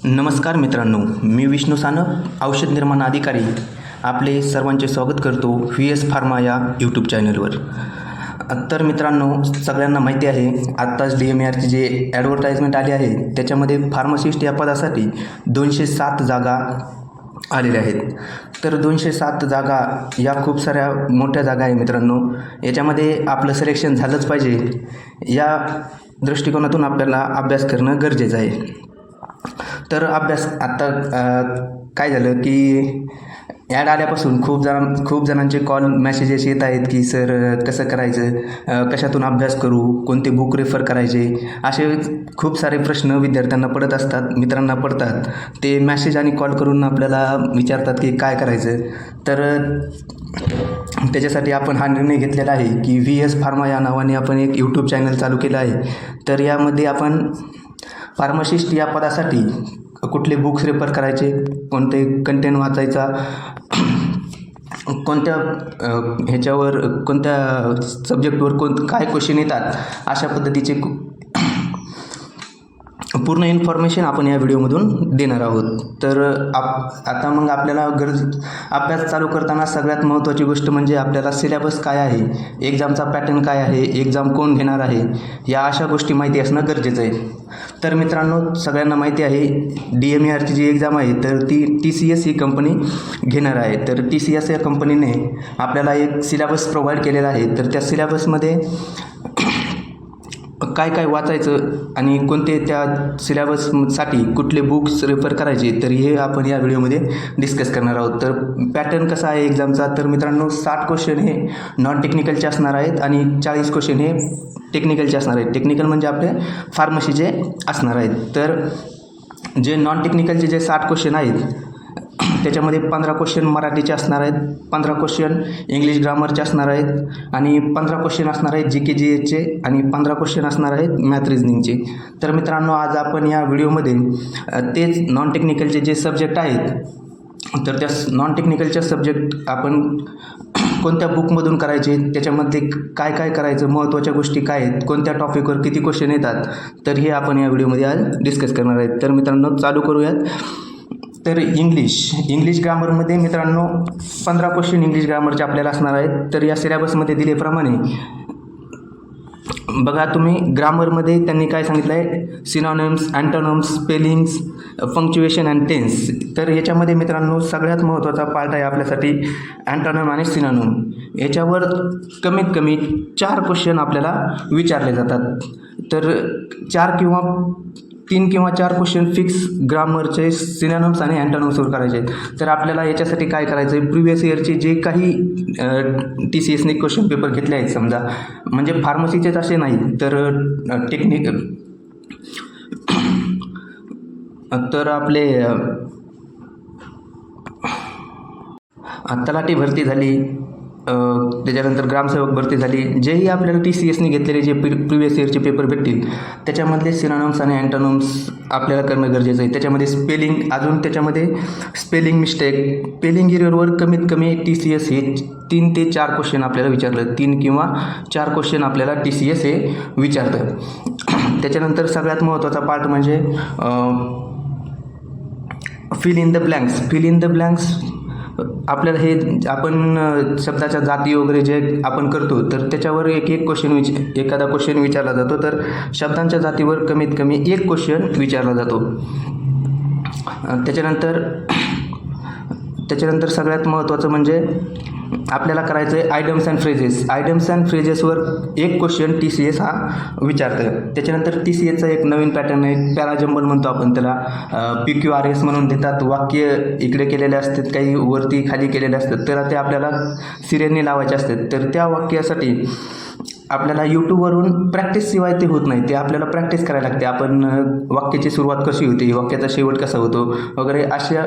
नमस्कार मित्रांनो, मी विष्णू सानप, औषध निर्माण अधिकारी. आपले सर्वांचे स्वागत करतो VS फार्मा या यूट्यूब चॅनलवर. तर मित्रांनो, सगळ्यांना माहिती आहे आत्ताच DMARची जे ॲडव्हर्टाईजमेंट आली आहे त्याच्यामध्ये फार्मासिस्ट या पदासाठी 207 जागा आलेल्या आहेत. तर 207 जागा या खूप साऱ्या मोठ्या जागा आहे मित्रांनो. याच्यामध्ये आपलं सिलेक्शन झालंच पाहिजे या दृष्टिकोनातून आपल्याला अभ्यास करणं गरजेचं आहे. तर अभ्यास आत्ता काय झालं की ॲड आल्यापासून खूप जणांचे कॉल मेसेजेस येत आहेत की सर कसं करायचं, कशातून अभ्यास करू, कोणते बुक रेफर करायचे, असे खूप सारे प्रश्न विद्यार्थ्यांना पडत असतात, मित्रांना पडतात. ते मॅसेज आणि कॉल करून आपल्याला विचारतात की काय करायचं. तर त्याच्यासाठी आपण हा निर्णय घेतलेला आहे की VS फार्मा या नावाने आपण एक यूट्यूब चॅनल चालू केलं आहे. तर यामध्ये आपण फार्मासिस्ट या पदासाठी कुठले बुक्स रेफर करायचे, कोणते कंटेंट वाचायचा, कोणत्या ह्याच्यावर कोणत्या सब्जेक्टवर काय क्वेश्चन येतात, अशा पद्धतीचे पूर्ण इन्फॉर्मेशन आपण या व्हिडिओमधून देणार आहोत. तर आता मग आपल्याला अभ्यास चालू करताना सगळ्यात महत्त्वाची गोष्ट म्हणजे आपल्याला सिलेबस काय आहे, एक्झामचा पॅटर्न काय आहे, एक्झाम कोण घेणार आहे, या अशा गोष्टी माहिती असणं गरजेचं आहे. तर मित्रांनो, सगळ्यांना माहिती आहे DMARची जी एक्झाम आहे तर ती TCS ही कंपनी घेणार आहे. तर TCS या कंपनीने आपल्याला एक सिलेबस प्रोव्हाइड केलेला आहे. तर त्या सिलेबसमध्ये काय काय वाचायचं आणि कोणते त्या सिलेबससाठी कुठले बुक्स रेफर करायचे, तर हे आपण या व्हिडिओमध्ये डिस्कस करणार आहोत. तर पॅटर्न कसा आहे एक्झामचा, तर मित्रांनो 60 क्वेश्चन हे नॉन टेक्निकलचे असणार आहेत आणि 40 क्वेश्चन हे टेक्निकलचे असणार आहेत. टेक्निकल म्हणजे आपले फार्मसीचे असणार आहेत. तर जे नॉन टेक्निकलचे जे 60 क्वेश्चन आहेत त्याच्यामध्ये 15 क्वेश्चन मराठीचे असणार आहेत, 15 क्वेश्चन इंग्लिश ग्रामरचे असणार आहेत आणि 15 क्वेश्चन असणार आहेत GK GSचे आणि 15 क्वेश्चन असणार आहेत मॅथ रिझनिंगचे. तर मित्रांनो, आज आपण या व्हिडिओमध्ये तेच नॉन टेक्निकलचे जे सब्जेक्ट आहेत तर त्या नॉन टेक्निकलच्या सब्जेक्ट आपण कोणत्या बुकमधून करायचे, त्याच्यामध्ये काय काय करायचं, महत्त्वाच्या गोष्टी काय आहेत, कोणत्या टॉपिकवर किती क्वेश्चन येतात, तर हे आपण या व्हिडिओमध्ये आज डिस्कस करणार आहेत. तर मित्रांनो, चालू करूयात. तर इंग्लिश ग्रामरमध्ये मित्रांनो 15 क्वेश्चन इंग्लिश ग्रामरचे आपल्याला असणार आहेत. तर या सिलेबसमध्ये दिल्याप्रमाणे बघा तुम्ही, ग्रामरमध्ये त्यांनी काय सांगितलं आहे, synonyms, antonyms, spellings, punctuation and tense. तर याच्यामध्ये मित्रांनो सगळ्यात महत्त्वाचा पार्ट आहे आपल्यासाठी अँटोनिम आणि सिनॉनिम. याच्यावर कमीत कमी 4 क्वेश्चन आपल्याला विचारले जातात. तर 3 किंवा 4 क्वेश्चन फिक्स ग्रामरचे सिनॉनिम्स आणि अँटोनिम्सवर करायचे आहेत. तर आपल्याला याच्यासाठी काय करायचं आहे, प्रिव्हियस इयरचे जे काही TCSने क्वेश्चन पेपर घेतले आहेत समजा, म्हणजे फार्मसीचेच असे नाही तर टेक्निकल, तर आपले तलाठी भरती झाली, त्याच्यानंतर ग्रामसेवक भरती झाली, जेही आपल्याला TCSने घेतलेले जे प्रिव्हियस इयरचे पेपर भेटतील त्याच्यामधले सिनॉनिम्स आणि अँटोनिम्स आपल्याला करणं गरजेचं आहे. त्याच्यामध्ये त्याच्यामध्ये स्पेलिंग मिस्टेक, स्पेलिंग एररवर कमीत कमी TCS हे 3 ते 4 क्वेश्चन आपल्याला विचारलं, 3 किंवा 4 क्वेश्चन आपल्याला TCS हे विचारतं. त्याच्यानंतर सगळ्यात महत्त्वाचा पार्ट म्हणजे फिल इन द ब्लँक्स. आपल्याला हे आपण शब्दाच्या जाती वगैरे जे आपण करतो तर त्याच्यावर एखादा क्वेश्चन विचारला जातो. तर शब्दांच्या जातीवर कमीत कमी 1 क्वेश्चन विचारला जातो. त्याच्यानंतर सगळ्यात महत्त्वाचं म्हणजे आपल्याला करायचं आहे आयडम्स अँड फ्रेजेसवर 1 क्वेश्चन TCS हा विचारतं. त्याच्यानंतर TCSचा एक नवीन पॅटर्न आहे, पॅराजंबल म्हणतो आपण त्याला, PQRS म्हणून देतात. वाक्य इकडे केलेले असतात, काही वरती खाली केलेले असतात, तर ते आपल्याला सिरियलने लावायचे असतात. तर त्या वाक्यासाठी आपल्याला यूट्यूबवरून प्रॅक्टिसशिवाय ते होत नाही, ते आपल्याला प्रॅक्टिस करायला लागते. आपण वाक्याची सुरुवात कशी होते, वाक्याचा शेवट कसा होतो वगैरे, अशा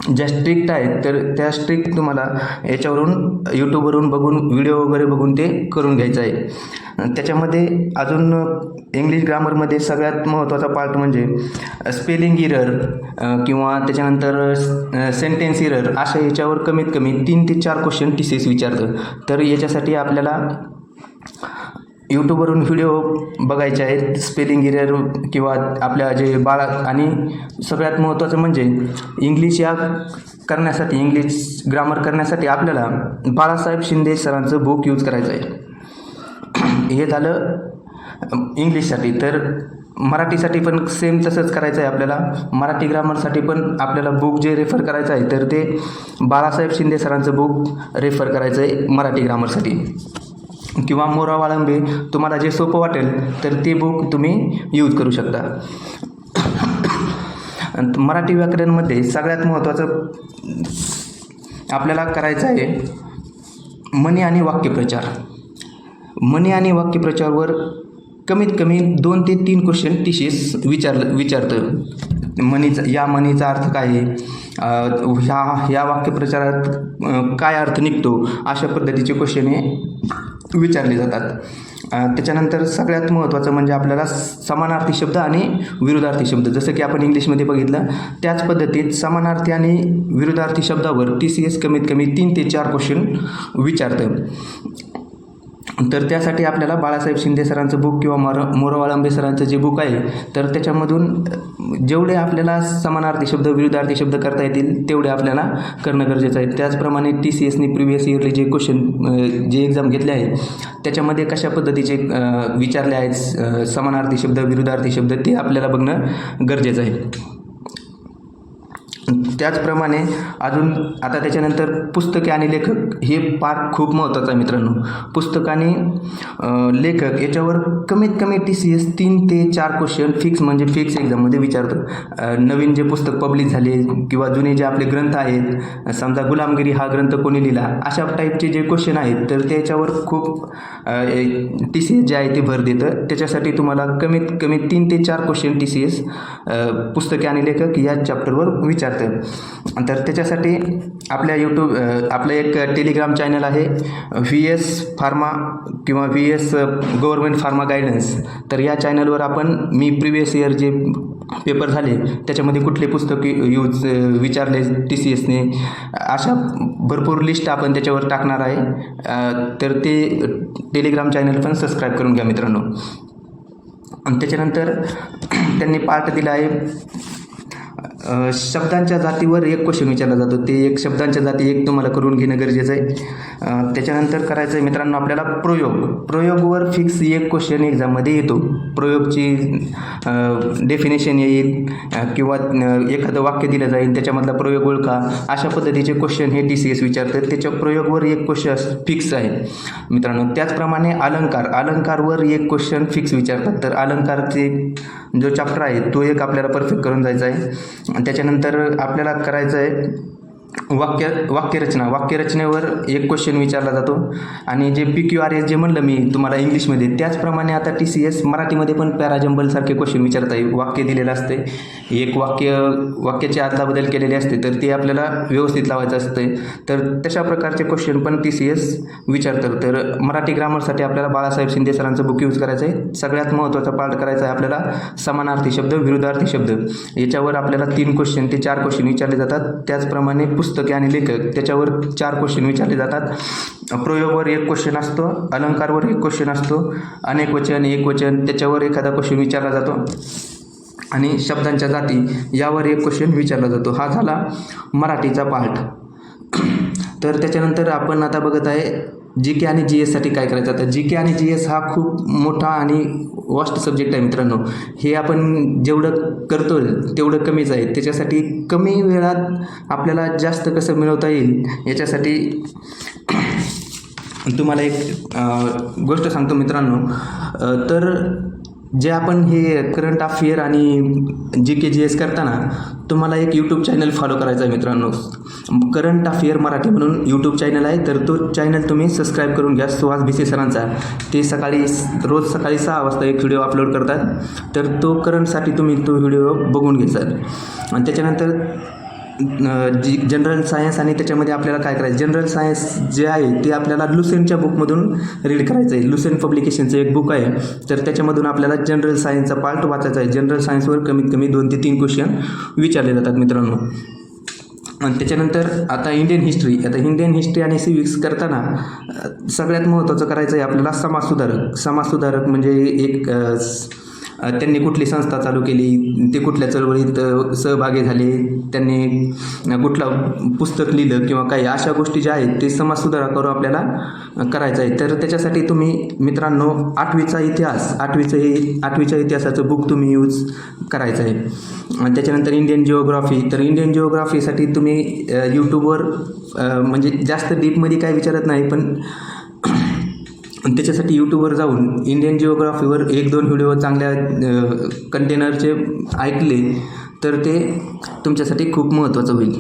ज्या स्ट्रिक्ट आहेत तर त्या स्ट्रिक्ट तुम्हाला याच्यावरून यूट्यूबवरून बघून व्हिडिओ वगैरे बघून ते करून घ्यायचं आहे. त्याच्यामध्ये अजून इंग्लिश ग्रामरमध्ये सगळ्यात महत्त्वाचा पार्ट म्हणजे स्पेलिंग एरर किंवा त्याच्यानंतर सेंटेन्स एरर, अशा याच्यावर कमीत कमी 3 ते 4 क्वेश्चन TCS विचारतं. तर याच्यासाठी आपल्याला यूट्यूबवरून व्हिडिओ बघायचे आहेत स्पेलिंग एरर किंवा आपल्या जे बाळा, आणि सगळ्यात महत्त्वाचं म्हणजे इंग्लिश करण्यासाठी, इंग्लिश ग्रामर करण्यासाठी आपल्याला बाळासाहेब शिंदे सरांचं बुक यूज करायचं आहे. हे झालं इंग्लिशसाठी. तर मराठीसाठी पण सेम तसंच करायचं आहे आपल्याला. मराठी ग्रामरसाठी पण आपल्याला बुक जे रेफर करायचं आहे तर ते बाळासाहेब शिंदे सरांचं बुक रेफर करायचं आहे मराठी ग्रामरसाठी, किंवा मोरा वाळंबे, तुम्हाला जे सोपं वाटेल तर ते बुक तुम्ही यूज करू शकता. मराठी व्याकरणमध्ये सगळ्यात महत्त्वाचं आपल्याला करायचं आहे म्हणी आणि वाक्यप्रचार. म्हणी आणि वाक्यप्रचारवर कमीत कमी 2 ते 3 क्वेश्चन TCS विचारतं. या म्हणीचा अर्थ काय आहे, ह्या वाक्यप्रचारात काय अर्थ निघतो, अशा पद्धतीचे क्वेश्चन हे विचारले जातात. त्याच्यानंतर सगळ्यात महत्त्वाचं म्हणजे आपल्याला समानार्थी शब्द आणि विरुद्धार्थी शब्द, जसं की आपण इंग्लिशमध्ये बघितलं त्याच पद्धतीत समानार्थी आणि विरुद्धार्थी शब्दावर TCS कमीत कमी 3 ते 4 क्वेश्चन विचारतं. तर त्यासाठी आपल्याला बाळासाहेब शिंदे सरांचं बुक किंवा मोरा वाळंबे सरांचं जे बुक आहे तर त्याच्यामधून जेवढे आपल्याला समानार्थी शब्द विरुद्धार्थी शब्द करता येतील तेवढे आपल्याला करणं गरजेचं आहे. त्याचप्रमाणे TCSने प्रिव्हियस इयरली जे क्वेश्चन जे एक्झाम घेतले आहे त्याच्यामध्ये कशा पद्धतीचे विचारले आहेत समानार्थी शब्द विरुद्धार्थी शब्द ते आपल्याला बघणं गरजेचं आहे. त्याचप्रमाणे अजून आता त्याच्यानंतर पुस्तके आणि लेखक हे पार्ट खूप महत्त्वाचं आहे मित्रांनो. पुस्तक आणि लेखक याच्यावर कमीत कमी TCS 3 ते 4 क्वेश्चन म्हणजे फिक्स एक्झाममध्ये विचारतं. नवीन जे पुस्तक पब्लिश झाले किंवा जुने जे आपले ग्रंथ आहेत, समजा गुलामगिरी हा ग्रंथ कोणी लिहिला, अशा टाईपचे जे क्वेश्चन आहेत तर त्याच्यावर खूप TCS जे आहे ते भर देतं. त्याच्यासाठी तुम्हाला कमीत कमी 3 ते 4 क्वेश्चन TCS पुस्तके आणि लेखक या चॅप्टरवर विचारतं. तर त्याच्यासाठी आपल्या आपलं एक टेलिग्राम चॅनल आहे VS फार्मा किंवा VS गव्हर्नमेंट फार्मा गायडन्स. तर या चॅनलवर मी प्रिव्हियस इयर जे पेपर झाले त्याच्यामध्ये कुठले पुस्तक विचारले TCSने, अशा भरपूर लिस्ट आपण त्याच्यावर टाकणार आहे. तर ते टेलिग्राम चॅनल पण सबस्क्राईब करून घ्या मित्रांनो. आणि त्याच्यानंतर त्यांनी पार्ट दिला आहे शब्दांच्या जातीवर एक क्वेश्चन विचारला जातो. ते एक शब्दांच्या जाती एक तुम्हाला करून घेणं गरजेचं आहे. त्याच्यानंतर करायचं आहे मित्रांनो आपल्याला प्रयोगवर फिक्स एक क्वेश्चन एक्झाममध्ये येतो. प्रयोगची डेफिनेशन येईल किंवा एखादं वाक्य दिलं जाईल त्याच्यामधला प्रयोग ओळखा, अशा पद्धतीचे क्वेश्चन हे TCS विचारतात. त्याच्या प्रयोगवर एक क्वेश्चन फिक्स आहे मित्रांनो. त्याचप्रमाणे अलंकारवर एक क्वेश्चन फिक्स विचारतात. तर अलंकारचे जो चॅप्टर आहे तो एक आपल्याला परफेक्ट करून जायचा आहे. त्याच्यानंतर आपल्याला करायचं आहे वाक्यरचनेवर एक क्वेश्चन विचारला जातो. आणि जे PQRS जे म्हणलं मी तुम्हाला इंग्लिशमध्ये, त्याचप्रमाणे आता TCS मराठीमध्ये पण पॅराजंबलसारखे क्वेश्चन विचारत आहे. वाक्य दिलेलं असते, एक वाक्याची अदलाबदल केलेली असते तर ते आपल्याला व्यवस्थित लावायचं असते. तर तशा प्रकारचे क्वेश्चन पण TCS विचारतात. तर मराठी ग्रामरसाठी आपल्याला बाळासाहेब शिंदे सरांचं बुक यूज करायचं आहे. सगळ्यात महत्त्वाचा पार्ट करायचा आहे आपल्याला समानार्थी शब्द विरुद्धार्थी शब्द. याच्यावर आपल्याला 3 ते 4 क्वेश्चन विचारले जातात. त्याचप्रमाणे पुस्तके आणि लेखक त्याच्यावर 4 क्वेश्चन विचारले जातात. प्रयोगवर एक क्वेश्चन असतो, अलंकारवर एक क्वेश्चन असतो, अनेक वचन एक वचन त्याच्यावर एखादा क्वेश्चन विचारला जातो, आणि शब्दांच्या जाती यावर एक क्वेश्चन विचारला जातो. हा झाला मराठीचा पार्ट. तर त्याच्यानंतर आपण आता बघत आहे GK आणि GS साठी काय करायचं. तर GK आणि GS हा खूप मोठा आणि वास्ट सब्जेक्ट आहे मित्रांनो. हे आपण जेवढं करतो तेवढं कमीच आहे. त्याच्यासाठी कमी वेळात आपल्याला जास्त कसं मिळवता येईल याच्यासाठी तुम्हाला एक गोष्ट सांगतो मित्रांनो. तर जे आपण हे करंट अफेअर आणि GK GS करताना तुम्हाला एक यूट्यूब चॅनल फॉलो करायचा आहे मित्रांनो. करंट अफेअर मराठी म्हणून यूट्यूब चॅनल आहे. तर तो चॅनल तुम्ही सबस्क्राईब करून घ्या. सुहास भिसे सरांचा. ते रोज सकाळी 6 वाजता एक व्हिडिओ अपलोड करतात. तर तो करंटसाठी तुम्ही तो व्हिडिओ बघून घ्यायचा. आणि त्याच्यानंतर जनरल सायन्स, आणि त्याच्यामध्ये आपल्याला काय करायचं, जनरल सायन्स जे आहे ते आपल्याला लुसेंटच्या बुकमधून रीड करायचं आहे. लुसेंट पब्लिकेशनचं एक बुक आहे. तर त्याच्यामधून आपल्याला जनरल सायन्सचा पार्ट वाचायचा आहे. जनरल सायन्सवर कमीत कमी 2 ते 3 क्वेश्चन विचारले जातात मित्रांनो. आणि त्याच्यानंतर आता इंडियन हिस्ट्री आणि सिविक्स करताना सगळ्यात महत्त्वाचं करायचं आहे आपल्याला समाजसुधारक म्हणजे एक त्यांनी कुठली संस्था चालू केली, ते कुठल्या चळवळीत सहभागी झाले, त्यांनी कुठलं पुस्तक लिहिलं किंवा काही अशा गोष्टी ज्या आहेत ते समाजसुधारकावर आपल्याला करायचं आहे. तर त्याच्यासाठी तुम्ही मित्रांनो आठवीच्या इतिहासाचं बुक तुम्ही यूज करायचं आहे. त्याच्यानंतर इंडियन जिओग्राफीसाठी तुम्ही यूट्यूबवर म्हणजे जास्त डीपमध्ये काय विचारत नाही, पण त्याच्यासाठी यूट्यूबवर जाऊन इंडियन जिओग्राफीवर 1-2 व्हिडिओ चांगल्या कंटेनरचे ऐकले तर ते तुमच्यासाठी खूप महत्त्वाचं होईल.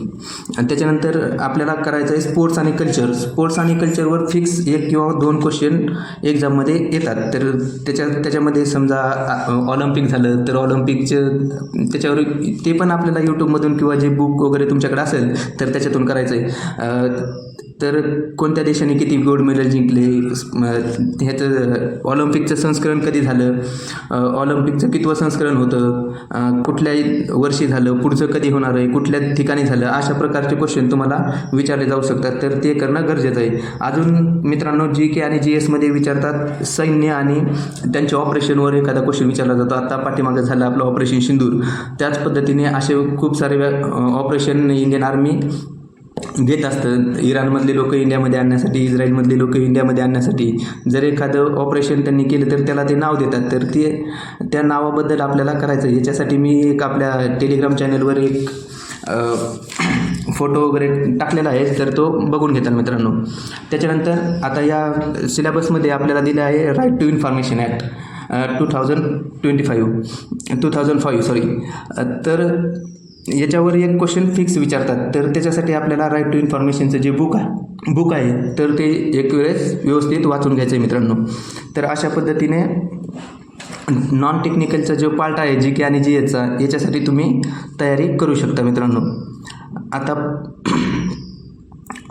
आणि त्याच्यानंतर आपल्याला करायचं आहे स्पोर्ट्स आणि कल्चरवर फिक्स 1 किंवा 2 क्वेश्चन एक्झाममध्ये येतात. तर त्याच्यामध्ये समजा ऑलिम्पिक झालं तर त्याच्यावर ते पण आपल्याला यूट्यूबमधून किंवा जे बुक वगैरे तुमच्याकडे असेल तर त्याच्यातून करायचं आहे. तर कोणत्या देशाने किती गोल्ड मेडल जिंकले, ह्याचं ऑलिम्पिकचं संस्करण कधी झालं, ऑलिम्पिकचं कितवं संस्करण होतं, कुठल्या वर्षी झालं, पुढचं कधी होणार आहे, कुठल्या ठिकाणी झालं, अशा प्रकारचे क्वेश्चन तुम्हाला विचारले जाऊ शकतात. तर ते करणं गरजेचं आहे. अजून मित्रांनो GK आणि GSमध्ये विचारतात सैन्य आणि त्यांच्या ऑपरेशनवर एखादा क्वेश्चन विचारला जातो. आता पाठीमागं झालं आपलं ऑपरेशन सिंदूर, त्याच पद्धतीने असे खूप सारे ऑपरेशन इंडियन आर्मी घेत असतं. इराणमधले लोक इंडियामध्ये आणण्यासाठी, इस्रायलमधले लोक इंडियामध्ये आणण्यासाठी जर एखादं ऑपरेशन त्यांनी केलं तर त्याला ते नाव देतात. तर त्या नावाबद्दल आपल्याला करायचं. याच्यासाठी मी एक आपल्या टेलिग्राम चॅनलवर एक फोटो वगैरे टाकलेला आहे, तर तो बघून घेतात मित्रांनो. त्याच्यानंतर आता या सिलेबसमध्ये आपल्याला दिलं आहे राईट टू इन्फॉर्मेशन ॲक्ट 2005 तर याच्यावर एक क्वेश्चन फिक्स विचारतात. तर त्याच्यासाठी आपल्याला राईट टू इन्फॉर्मेशनचं जे बुक आहे तर ते एक वेळेस व्यवस्थित वाचून घ्यायचं आहे मित्रांनो. तर अशा पद्धतीने नॉन टेक्निकलचा जो पार्ट आहे GK आणि GSचा, याच्यासाठी तुम्ही तयारी करू शकता मित्रांनो.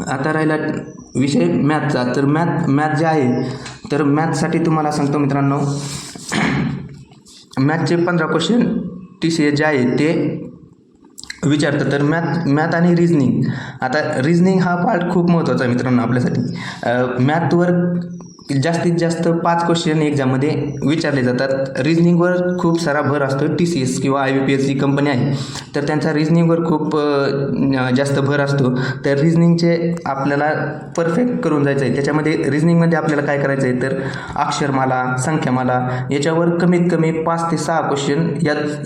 आता राहिला विषय मॅथचा. तर मॅथ जे आहे तर मॅथसाठी तुम्हाला सांगतो मित्रांनो, मॅथचे 15 क्वेश्चन TCS जे आहे ते विचारतं. तर मॅथ आणि रिझनिंग. आता रिझनिंग हा पार्ट खूप महत्त्वाचा आहे मित्रांनो आपल्यासाठी. मॅथवर जास्तीत जास्त 5 क्वेश्चन एक्झाममध्ये विचारले जातात. रिझनिंगवर खूप सारा भर असतो. TCS किंवा IBPS जी कंपनी आहे तर त्यांचा रिझनिंगवर खूप जास्त भर असतो. तर रिझनिंगचे आपल्याला परफेक्ट करून जायचं आहे. त्याच्यामध्ये रिझनिंगमध्ये आपल्याला काय करायचं आहे तर अक्षरमाला, संख्यामाला याच्यावर कमीत कमी 5 ते 6 क्वेश्चन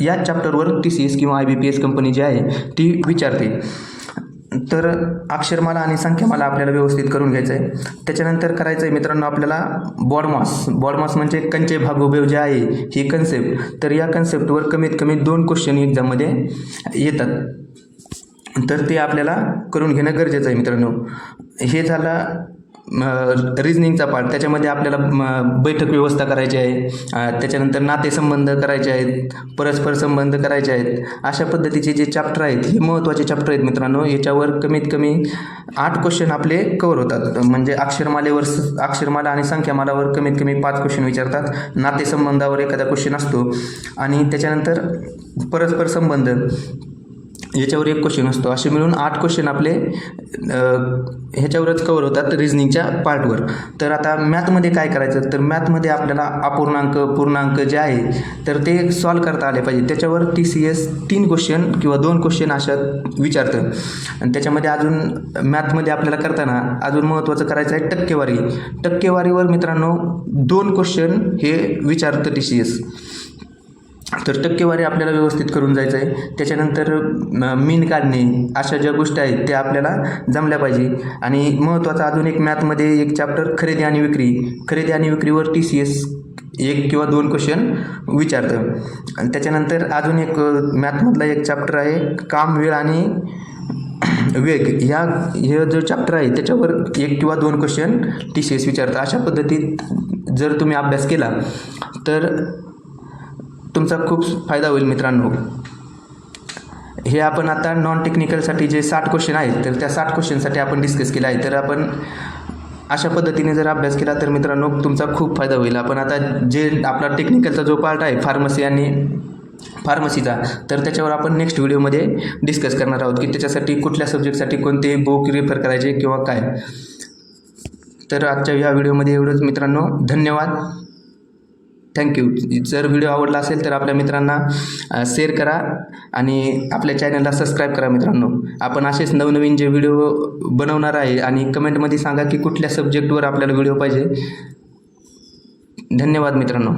या चॅप्टरवर TCS किंवा IBPS कंपनी जी आहे ती विचारते. तर अक्षरमाला आणि संख्यामाला आपल्याला व्यवस्थित करून घ्यायचं आहे. त्याच्यानंतर करायचं आहे मित्रांनो आपल्याला बॉडमास म्हणजे कंचे भागोबेव जे आहे ही कन्सेप्ट. तर या कन्सेप्टवर कमीत कमी 2 क्वेश्चन एक्झाममध्ये येतात. तर ते आपल्याला करून घेणं गरजेचं आहे मित्रांनो. हे झालं रिझनिंगचा पार्ट. त्याच्यामध्ये आपल्याला बैठक व्यवस्था करायची आहे, त्याच्यानंतर नातेसंबंध करायचे आहेत, परस्पर संबंध करायचे आहेत. अशा पद्धतीचे जे चॅप्टर आहेत हे महत्त्वाचे चॅप्टर आहेत मित्रांनो. याच्यावर कमीत कमी 8 क्वेश्चन आपले कवर होतात. म्हणजे अक्षरमाला आणि संख्यामालावर कमीत कमी 5 क्वेश्चन विचारतात. नातेसंबंधावर एखादा क्वेश्चन असतो आणि त्याच्यानंतर परस्पर संबंध याच्यावर 1 क्वेश्चन असतो. असे मिळून 8 क्वेश्चन आपले ह्याच्यावरच कवर होतात रिझनिंगच्या पार्टवर. तर आता मॅथमध्ये काय करायचं तर मॅथमध्ये आपल्याला अपूर्णांक, पूर्णांक जे आहे तर ते सॉल्व करता आले पाहिजे. त्याच्यावर TCS 3 क्वेश्चन किंवा 2 क्वेश्चन अशा विचारतं. आणि त्याच्यामध्ये अजून मॅथमध्ये आपल्याला करताना अजून महत्त्वाचं करायचं आहे टक्केवारीवर मित्रांनो 2 क्वेश्चन हे विचारतं TCS. तर टक्केवारी आपल्याला व्यवस्थित करून जायचं आहे. त्याच्यानंतर मीन काढणे अशा ज्या गोष्टी आहेत त्या आपल्याला जमल्या पाहिजे. आणि महत्त्वाचा अजून एक मॅथमध्ये एक चॅप्टर खरेदी आणि विक्रीवर TCS 1 किंवा 2 क्वेश्चन विचारतं. आणि त्याच्यानंतर अजून एक मॅथमधला एक चॅप्टर आहे काम, वेळ आणि वेग. हे जो चॅप्टर आहे त्याच्यावर 1 किंवा 2 क्वेश्चन TCS विचारतं. अशा पद्धतीत जर तुम्ही अभ्यास केला तर तुमचा खूप फायदा होईल मित्रांनो. हे आपण आता नॉन टेक्निकलसाठी जे 60 क्वेश्चन आहेत तर त्या 60 क्वेश्चनसाठी आपण डिस्कस केलं आहे. तर आपण अशा पद्धतीने जर अभ्यास केला तर मित्रांनो तुमचा खूप फायदा होईल. आपण आता जे आपला टेक्निकलचा जो पार्ट आहे फार्मसी आणि फार्मसीचा, तर त्याच्यावर आपण नेक्स्ट व्हिडिओमध्ये डिस्कस करणार आहोत की त्याच्यासाठी कुठल्या सब्जेक्टसाठी कोणते बुक रेफर करायचे किंवा काय. तर आजच्या या व्हिडिओमध्ये एवढंच मित्रांनो. धन्यवाद. थँक्यू. जर व्हिडिओ आवडला असेल तर आपल्या मित्रांना शेअर करा आणि आपल्या चॅनलला सबस्क्राईब करा मित्रांनो. आपण असेच नवनवीन जे व्हिडिओ बनवणार आहे आणि कमेंटमध्ये सांगा की कुठल्या सब्जेक्टवर आपल्याला व्हिडिओ पाहिजे. धन्यवाद मित्रांनो.